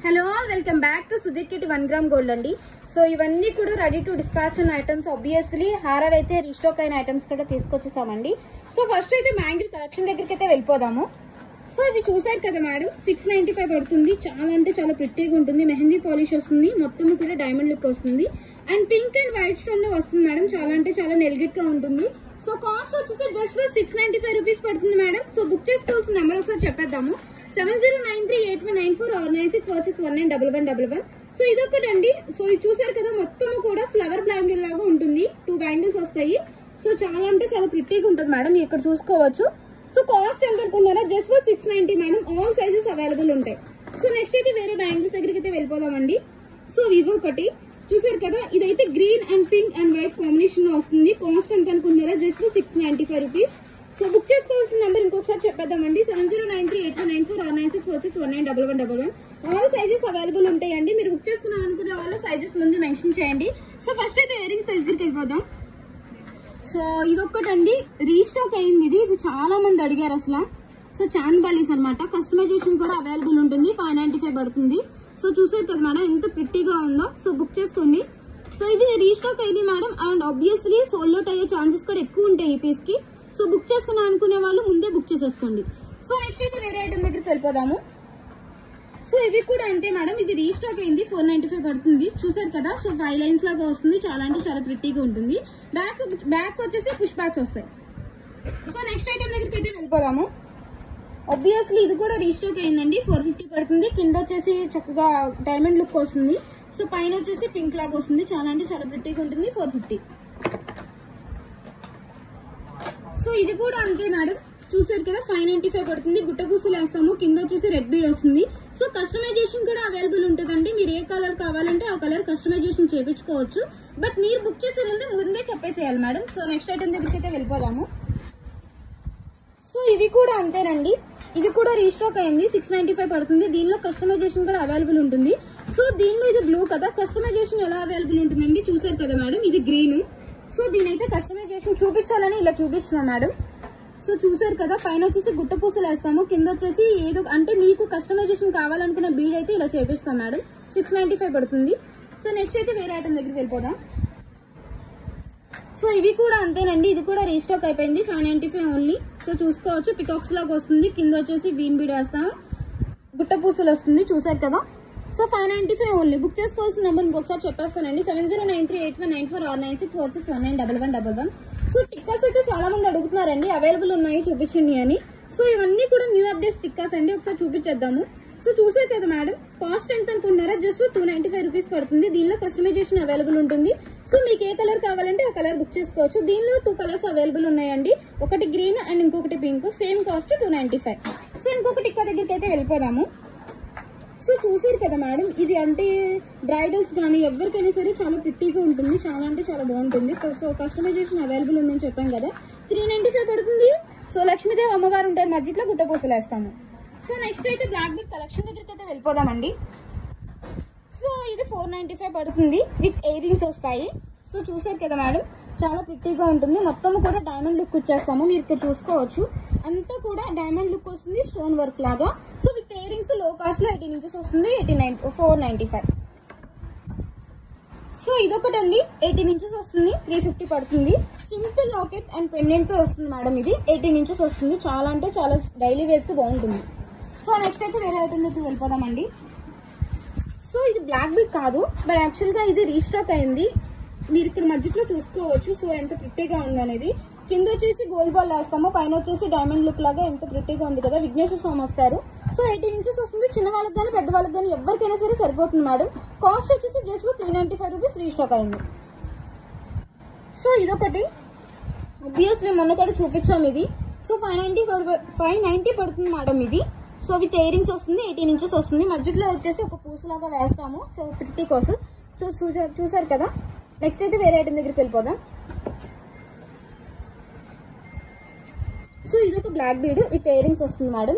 Hello welcome back to Sudheer kit 1 gram gold అండి. So ఇవన్నీ కూడా రెడీ టు డిస్పాచ్ అయిన ఐటమ్స్. ఆబ్వియస్లీ హారర్ అయితే రీస్టాక్ అయిన ఐటమ్స్ కూడా తీసుకొచ్చేసామండి. సో ఫస్ట్ అయితే బ్యాంగిల్ కలెక్షన్ దగ్గరికి అయితే వెళ్ళిపోదాము. సో ఇవి చూసారు కదా మేడం, 695 పడుతుంది. చాలా అంటే చాలా ప్రిట్టీగా ఉంటుంది. మెహందీ పాలిష్ వస్తుంది, మొత్తం కూడా డైమండ్ లుక్ వస్తుంది and pink and white stone లో వస్తుంది మేడం. చాలా అంటే చాలా నెల్గిట్ గా ఉంటుంది. సో కాస్ట్ వచ్చేసి జస్ట్ 695 రూపీస్ పడుతుంది మేడం. సో బుక్ చేసుకోవాల్సిన నెంబర్ ఒకసారి చెప్పేద్దాము, 709381949646191111. సో ఇదొకటండి. సో ఇది చూసారు కదా, మొత్తము కూడా ఫ్లవర్ బ్యాంగిల్ లాగా ఉంటుంది. 2 బ్యాంగిల్స్ వస్తాయి. సో చాలా అంటే చాలా ప్రిట్టీగా ఉంటుంది మేడం, ఇక్కడ చూసుకోవచ్చు. సో కాస్ట్ ఎంత అనుకున్నారా, just 690 madam. All sizes available ఉంటాయి. సో నెక్స్ట్ అయితే వేరే బ్యాంగిల్స్ దగ్గరికి అయితే వెళ్ళిపోదామండి. సో వివో ఒకటి చూసారు కదా, ఇదైతే green and pink and white combination లో వస్తుంది. కాస్ట్ ఎంత అనుకున్నారా, జస్ట్ 695 రూపీస్. సో బుక్ చేసుకోవాల్సిన నెంబర్ ఇంకొకసారి చెప్పేద్దామండి, 709381949646191111. ఆల్ సైజెస్ అవైలబుల్ ఉంటాయండి. మీరు బుక్ చేసుకున్నాం అనుకునే వాళ్ళు సైజెస్ ముందు మెన్షన్ చేయండి. సో ఫస్ట్ అయితే ఇయర్ రింగ్స్ సైజ్ దగ్గరికి వెళ్ళిపోదాం. సో ఇదొక్కటండి, రీస్టాక్ అయింది. ఇది చాలా మంది అడిగారు అసలు. సో చాంద్ బాలీస్ అనమాట, కస్టమైజేషన్ కూడా అవైలబుల్ ఉంటుంది. 595 పడుతుంది. సో చూసారు కదా మేడం, ఎంత ప్రిట్టీగా ఉందో. సో బుక్ చేసుకోండి. సో ఇది రీస్టాక్ అయింది madam, and obviously sold out అయ్యే ఛాన్సెస్ కూడా ఎక్కువ ఉంటాయి ఈ పీస్ కి. సో బుక్ చేసుకున్నా అనుకునే వాళ్ళు ముందే బుక్ చేసేసుకోండి. సో నెక్స్ట్ అయితే వేరే ఐటమ్ దగ్గరికి వెళ్ళిపోదాము. సో ఇవి కూడా అంతే మేడం, ఇది రీస్టాక్ అయింది. 495 పడుతుంది. చూసారు కదా, సో 5 లైన్స్ లాగా వస్తుంది. చాలా అంటే చాలా ప్రిట్టీగా ఉంటుంది. బ్యాక్ వచ్చేసి పుష్ బ్యాక్స్ వస్తాయి. సో నెక్స్ట్ ఐటమ్ దగ్గరికి అయితే వెళ్ళిపోదాము. ఆబ్వియస్లీ ఇది కూడా రీస్టాక్ అయిందండి. 450 పడుతుంది. కింద వచ్చేసి చక్కగా డైమండ్ లుక్ వస్తుంది. సో పైన వచ్చేసి పింక్ లాగా వస్తుంది. చాలా అంటే చాలా ప్రిట్టీగా ఉంటుంది. 450. సో ఇది కూడా అంతే మేడం, చూసారు కదా, 595 పడుతుంది. గుట్ట పూసలు వేస్తాము, కింద వచ్చేసి రెడ్ బీడ్ వస్తుంది. సో కస్టమైజేషన్ కూడా అవైలబుల్ ఉంటుందండి. మీరు ఏ కలర్ కావాలంటే ఆ కలర్ కస్టమైజేషన్ చేయించుకోవచ్చు. బట్ మీరు బుక్ చేసే ముందే చెప్పేసేయాలి మేడం. సో నెక్స్ట్ ఐటమ్ దగ్గరికి అయితే వెళ్ళిపోదాము. సో ఇవి కూడా అంతేనండి, ఇది కూడా రీస్టాక్ అయింది. 695 పడుతుంది. దీనిలో కస్టమైజేషన్ కూడా అవైలబుల్ ఉంటుంది. సో దీనిలో ఇది బ్లూ కదా, కస్టమైజేషన్ ఎలా అవైలబుల్ ఉంటుందండి, చూసారు కదా మేడం, ఇది గ్రీన్. సో దీనైతే కస్టమైజేషన్ చూపించాలని ఇలా చూపిస్తున్నాం మేడం. సో చూసారు కదా, పైన వచ్చేసి గుట్ట పూసలు వేస్తాము, కింద వచ్చేసి ఏదో అంటే మీకు కస్టమైజేషన్ కావాలనుకున్న బీడ్ అయితే ఇలా చేపిస్తాం మేడం. 695 పడుతుంది. సో నెక్స్ట్ అయితే వేరే ఐటమ్ దగ్గరికి వెళ్ళిపోదాం. సో ఇవి కూడా అంతేనండి, ఇది కూడా రీస్టాక్ అయిపోయింది. 595 ఓన్లీ. సో చూసుకోవచ్చు, పికాక్స్ లాగా వస్తుంది. కింద వచ్చేసి వీన్ బీడ్ వేస్తాము, గుట్ట పూసలు వస్తుంది. చూసారు కదా, సో 595 ఓన్లీ. బుక్ చేసుకోవాల్సిన నెంబర్ ఇంకొకసారి చెప్పేస్తానండి, 7093819446191111. సో టిక్కర్స్ అయితే చాలా మంది అడుగుతున్నారండి, అవైలబుల్ ఉన్నాయి చూపించండి అని. సో ఇవన్నీ కూడా న్యూ అప్డేట్ స్టిక్కర్స్ అండి, ఒకసారి చూపించేద్దాము. సో చూసారు కదా మేడం, కాస్ట్ ఎంత అనుకుంటున్నారా, జస్ట్ 295 రూపీస్ పడుతుంది. దీనిలో కస్టమైజేషన్ అవైలబుల్ ఉంటుంది. సో మీకు ఏ కలర్ కావాలంటే ఆ కలర్ బుక్ చేసుకోవచ్చు. దీనిలో 2 కలర్స్ అవైలబుల్ ఉన్నాయండి, ఒకటి గ్రీన్ అండ్ ఇంకొకటి పింక్. Same cost 295. సో ఇంకొక టిక్కర్ దగ్గరికి అయితే వెళ్ళిపోదాము. సో చూసారు కదా మేడం, ఇది అంటే బ్రైడల్స్ కానీ ఎవరికైనా సరే చాలా ప్రిట్టీగా ఉంటుంది. చాలా అంటే చాలా బాగుంటుంది. సో కస్టమైజేషన్ అవైలబుల్ ఉందని చెప్పాం కదా, 395 పడుతుంది. సో లక్ష్మీదేవి అమ్మవారు ఉంటారు, మధ్యలో గుట్ట పూసలు వేస్తాము. సో నెక్స్ట్ అయితే బ్లాక్ బీడ్ కలెక్షన్ దగ్గరికి అయితే వెళ్ళిపోదామండి. సో ఇది 495 పడుతుంది, విత్ ఇయర్ రింగ్స్ వస్తాయి. సో చూసారు కదా మేడం, చాలా ప్రిట్టీగా ఉంటుంది. మొత్తం కూడా డైమండ్ లుక్ ఇచ్చేస్తాము. మీరు ఇక్కడ చూసుకోవచ్చు, అంతా కూడా డైమండ్ లుక్ వస్తుంది, స్టోన్ వర్క్ లాగా. సో విత్ ఇయర్ రింగ్స్ లో కాస్ట్ లో 18 ఇంచెస్ వస్తుంది, 495. సో ఇదొకటండి, 18 ఇంచెస్ వస్తుంది, 350 పడుతుంది. సింపుల్ లాకెట్ అండ్ పెండెంట్ తో వస్తుంది మేడం. ఇది 18 ఇంచెస్ వస్తుంది. చాలా అంటే చాలా డైలీ వేస్ కి బాగుంటుంది. సో నెక్స్ట్ అయితే వేరే ఐటమ్ దగ్గరికి వెళ్ళిపోదామండి. సో ఇది బ్లాక్ బీడ్ కాదు, బట్ యాక్చువల్ గా ఇది రీస్టాక్ అయింది. మీరు ఇక్కడ మధ్యలో చూసుకోవచ్చు, సో ఎంత ప్రిట్టీగా ఉంది అనేది. కింద వచ్చేసి గోల్డ్ బాల్ వేస్తాము, పైన వచ్చేసి డైమండ్ లుక్ లాగా ఎంత ప్రిట్టీగా ఉంది కదా. విఘ్నేశ్వర స్వామి వస్తారు. సో 18 ఇంచెస్ వస్తుంది. చిన్న వాళ్ళకి కానీ పెద్ద వాళ్ళకి కానీ ఎవరికైనా సరే సరిపోతుంది మేడం. కాస్ట్ వచ్చేసి జస్ట్ 395 రూపీస్ రీస్టాక్ అయింది. సో ఇదొకటి, ఆబ్వియస్లీ మొన్న కూడా చూపించాము ఇది. సో 590 పడుతుంది మేడం ఇది. సో విత్ ఇయర్ రింగ్స్ వస్తుంది, 18 ఇంచెస్ వస్తుంది. మధ్యలో వచ్చేసి ఒక పూసలాగా వేస్తాము, సో ప్రిట్టి కోసం. చూసారు కదా. నెక్స్ట్ అయితే వేరే ఐటమ్ దగ్గరికి వెళ్ళిపోదాం. సో ఇది ఒక black bead with earrings వస్తుంది మేడం.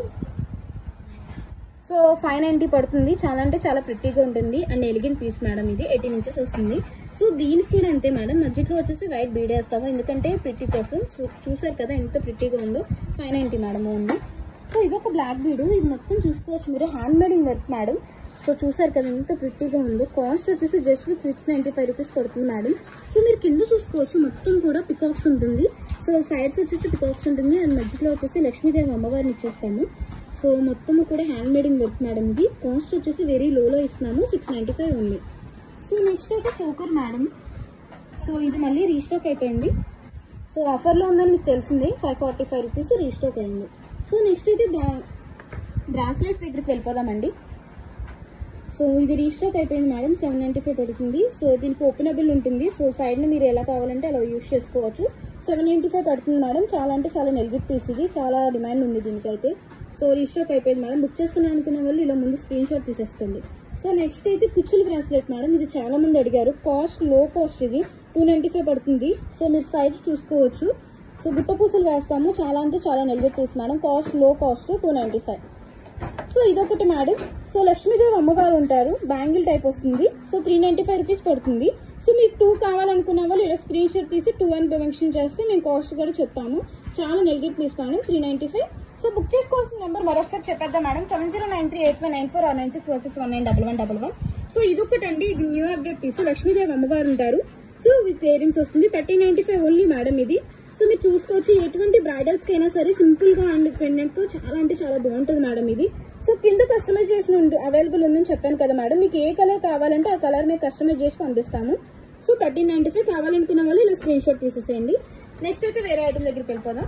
సో 590 పడుతుంది. చాలా అంటే చాలా ప్రిట్టీగా ఉంటుంది అండ్ ఎలిగెంట్ పీస్ మేడం. ఇది 18 ఇంచెస్ వస్తుంది. సో దీనికి కూడా అంతే మేడం, మధ్యలో వచ్చేసి వైట్ బీడ్ వేస్తాము, ఎందుకంటే ప్రిట్టి కోసం. చూసారు కదా ఎంత ప్రిట్టీగా ఉందో. 590 మేడం ఓన్లీ. సో ఇదొక బ్లాక్ బీడ్, ఇది మొత్తం చూసుకోవచ్చు మీరు, hand made in work madam. So చూసారు కదా ఎంత ప్రిట్టీగా ఉందో. కాస్ట్ వచ్చేసి జస్ట్ 695 రూపీస్ పడుతుంది మేడం. సో మీరు కింద చూసుకోవచ్చు మొత్తం కూడా పికాక్స్ ఉంటుంది. సో సైడ్స్ వచ్చేసి పికాక్స్ ఉంటుంది అండ్ మధ్యలో వచ్చేసి లక్ష్మీదేవి అమ్మవారిని ఇచ్చేస్తాము. సో మొత్తం కూడా హ్యాండ్ మేడింగ్ వర్క్ మేడం. ఇది కాస్ట్ వచ్చేసి వెరీ లోలో ఇస్తున్నాము, 695 ఉంది. సో నెక్స్ట్ అయితే చోకర్ మేడం. సో ఇది మళ్ళీ రీస్టాక్ అయిపోయింది. సో ఆఫర్లో ఉందని మీకు తెలిసింది, 545 రూపీస్ రీస్టాక్ అయింది. సో నెక్స్ట్ అయితే బ్రాస్లెట్స్ దగ్గరికి వెళ్ళిపోదామండి. సో ఇది రీస్టాక్ అయిపోయింది మేడం, 795 పడుతుంది. సో దీనికి ఓపెనబుల్ ఉంటుంది. సో సైడ్ని మీరు ఎలా కావాలంటే అలా యూజ్ చేసుకోవచ్చు. 795 పడుతుంది మేడం. చాలా అంటే చాలా నెల్గిట్ పీస్ ఇది, చాలా డిమాండ్ ఉంది దీనికైతే. సో రీస్టాక్ అయిపోయింది మేడం. బుక్ చేసుకుని అనుకున్న వాళ్ళు ఇలా ముందు స్క్రీన్ షాట్ తీసేసుకోండి. సో నెక్స్ట్ అయితే కుచ్చులు బ్రాస్లెట్ మేడం. ఇది చాలా మంది అడిగారు. కాస్ట్ లో కాస్ట్ ఇది 295 పడుతుంది. సో మీరు సైజ్ చూసుకోవచ్చు. సో గుట్ట పూసలు వేస్తాము, చాలా అంటే చాలా నెల్గిట్ పీస్ మేడం. కాస్ట్ లో కాస్ట్ 295. సో ఇదొకటి మేడం. సో లక్ష్మీదేవి అమ్మగారు ఉంటారు, బ్యాంగిల్ టైప్ వస్తుంది. సో 395 రూపీస్ పడుతుంది. సో మీకు 2 కావాలనుకున్న వాళ్ళు ఇలా స్క్రీన్ షాట్ తీసి 2 అని మెన్షన్ చేస్తే మేము కాస్ట్ కూడా చెప్తాము. చాలా నెల్గిట్ పీస్ మేడం, 395. సో బుక్ చేసుకోవాల్సిన నెంబర్ మరొకసారి చెప్పేద్దాం మేడం, 7093859496191111. సో ఇదొకటండి, ఇది న్యూ అప్డేట్ పీస్. లక్ష్మీదేవి అమ్మగారు ఉంటారు. సో విత్ ఇయరింగ్స్ వస్తుంది, 1395 ఓన్లీ మేడం ఇది. సో మీరు చూసుకోవచ్చు, ఎటువంటి బ్రైడల్స్ కైనా సరే సింపుల్ గా అండ్ పెండెంట్ తో చాలా అంటే చాలా బాగుంటుంది మేడం ఇది. సో కింద కస్టమైజేషన్ అవైలబుల్ ఉందని చెప్పాను కదా మేడం. మీకు ఏ కలర్ కావాలంటే ఆ కలర్ మేము కస్టమైజ్ చేసి పంపిస్తాము. సో 1395 కావాలనుకున్న వాళ్ళు ఇలా స్క్రీన్ షాట్ తీసేసేయండి. నెక్స్ట్ అయితే వేరే ఐటమ్ దగ్గరికి వెళ్ళిపోదాం.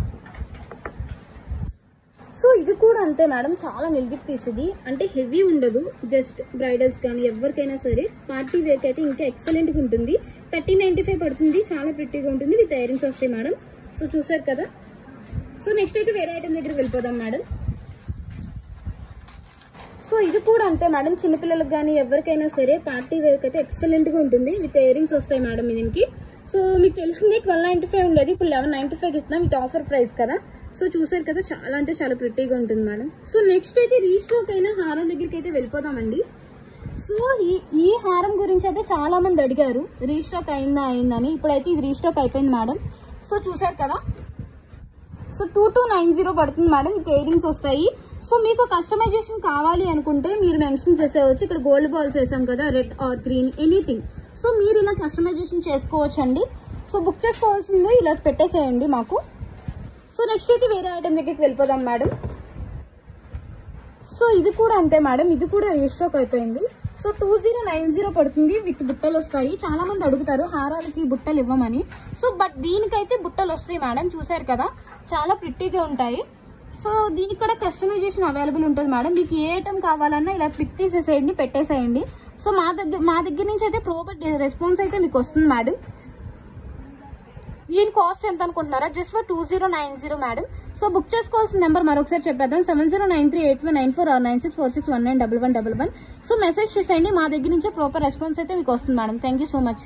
సో ఇది కూడా అంతే మేడం, చాలా నెల్గిట్ పీస్ ఇది. అంటే హెవీ ఉండదు, జస్ట్ బ్రైడల్స్ కానీ ఎవరికైనా సరే పార్టీ వేర్ అయితే ఇంకా ఎక్సలెంట్ గా ఉంటుంది. 1395 పడుతుంది, చాలా ప్రిట్టీగా ఉంటుంది, విత్ ఇయరింగ్స్ వస్తాయి మేడం. సో చూసారు కదా. సో నెక్స్ట్ అయితే వేరే ఐటమ్ దగ్గరికి వెళ్ళిపోదాం మేడం. సో ఇది కూడా అంతే మేడం, చిన్నపిల్లలకు కానీ ఎవరికైనా సరే పార్టీ వేర్ అయితే ఎక్సలెంట్ గా ఉంటుంది, విత్ ఇయరింగ్స్ వస్తాయి మేడం దీనికి. సో మీకు తెలిసిందే 1295 ఉండేది, ఇప్పుడు 1195 ఇస్తున్నాం విత్ ఆఫర్ ప్రైస్ కదా. సో చూసారు కదా, చాలా అంటే చాలా ప్రిట్టీగా ఉంటుంది మేడం. సో నెక్స్ట్ అయితే రీస్టాక్ అయిన హారం దగ్గరికి అయితే వెళ్ళిపోదామండి. సో ఈ హారం గురించి అయితే చాలా మంది అడిగారు, రీస్టాక్ అయిందని. ఇప్పుడైతే ఇది రీస్టాక్ అయిపోయింది మేడం. సో చూసారు కదా. సో 2290 పడుతుంది మేడం, విత్ ఇయరింగ్స్ వస్తాయి. సో మీకు కస్టమైజేషన్ కావాలి అనుకుంటే మీరు మెన్షన్ చేసేవచ్చు. ఇక్కడ గోల్డ్ బాల్స్ వేసాం కదా, red or green anything. So మీరు ఇలా కస్టమైజేషన్ చేసుకోవచ్చు అండి. సో బుక్ చేసుకోవాల్సింది ఇలా పెట్టేసేయండి మాకు. సో నెక్స్ట్ అయితే వేరే ఐటమ్ దగ్గరికి వెళ్ళిపోదాం మేడం. సో ఇది కూడా అంతే మేడం, ఇది కూడా రీస్టాక్ అయిపోయింది. సో 2090 పడుతుంది, విత్ బుట్టలు వస్తాయి. చాలా మంది అడుగుతారు హారాలకి బుట్టలు ఇవ్వమని. సో బట్ దీనికైతే బుట్టలు వస్తాయి మేడం, చూసారు కదా, చాలా ప్రిట్టీగా ఉంటాయి. సో దీనికి కూడా కస్టమైజేషన్ అవైలబుల్ ఉంటుంది మేడం. మీకు ఏ ఐటమ్ కావాలన్నా ఇలా పిక్ తీసేసేయండి, పెట్టేసేయండి. సో మా దగ్గర నుంచి అయితే ప్రాపర్ రెస్పాన్స్ అయితే మీకు వస్తుంది మేడం. దీని కాస్ట్ ఎంత అనుకుంటున్నారా, just for 2090 madam. So book చేసుకోవాల్సిన నెంబర్ మరొకసారి చెప్పేద్దాం, 709381949646191111. సో మెసేజ్ చేసేయండి, మా దగ్గర నుంచి ప్రాపర్ రెస్పాన్స్ అయితే మీకు వస్తుంది madam. Thank you so much.